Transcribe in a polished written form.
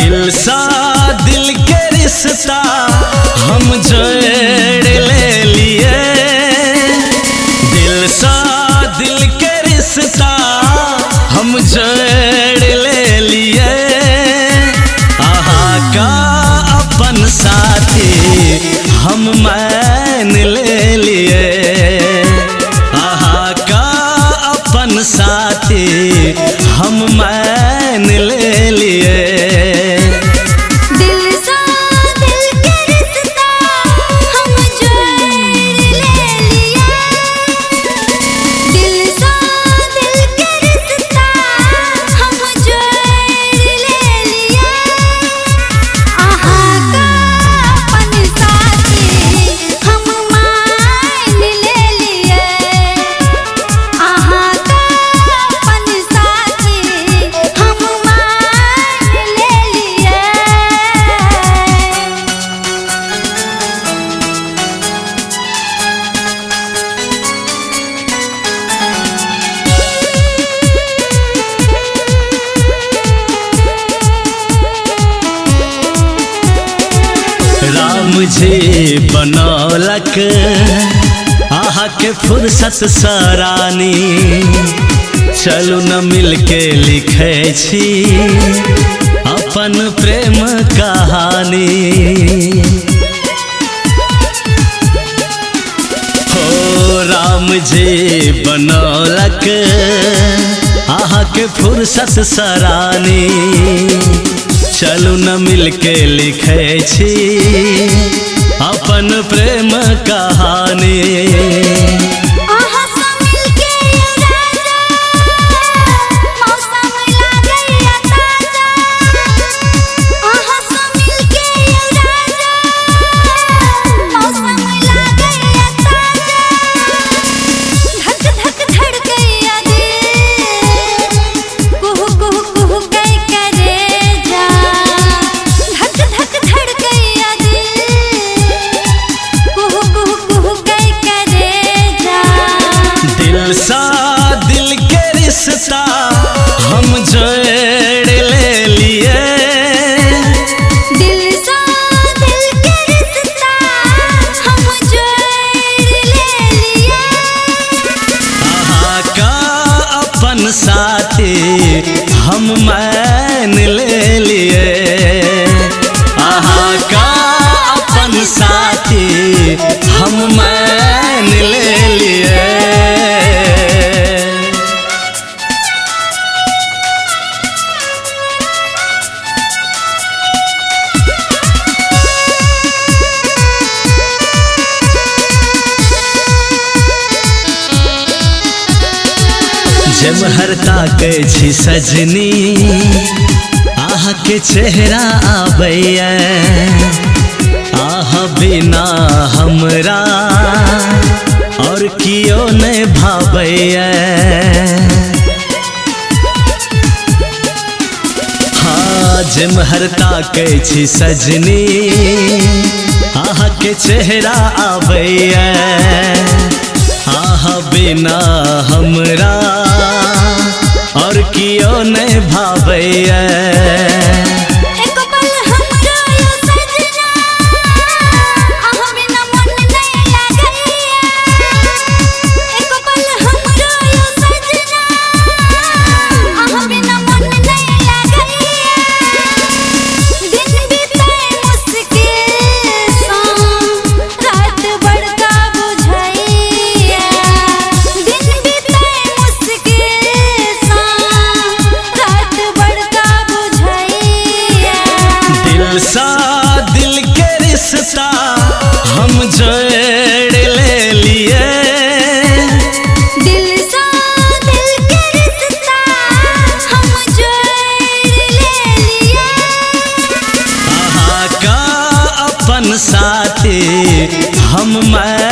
दिल सा दिल के रिश्ता हम जोड़ ले लिए। दिल सा दिल के रिश्ता हम जोड़ ले लिए। आहा का अपन साथी हम मान ले लिए। आहा का अपन साथी हम मान ले लिए। मुझे बनौलक आहा के फुर्सत सरानी। चलू न मिल के लिखे छी अपन प्रेम कहानी। हो राम जी बनौलक आहा के फुर्सत सरानी। चलू न मिल के लिखे छी अपन प्रेम कहानी। दिल सा दिल के रिश्ता हम जोड़ ले लिए। दिल सा दिल के रिश्ता हम जोड़ ले लिए। आहा का अपन साथी हम मान ले लिए। आहा का अपन साथी हम मान ले लिए। जब हर ताकै छी सजनी आहा के चेहरा आबैया। आहा बिना हमरा और कियो नहीं भावैया। हाँ जब हर ताकै छी सजनी आहा के चेहरा आबैया। आहा बिना हमरा और कियो नहीं भावैया। एक पल हमरो यो सजना आहा बिना मन नहीं लागैया। एक पल हमरो यो सजना आहा बिना मन नहीं लागैया। दिन बीते मुश्किल सा रात बड़का बुझैया। दिन बीते मुश्किल सा रात बड़का बुझैया। हम मैं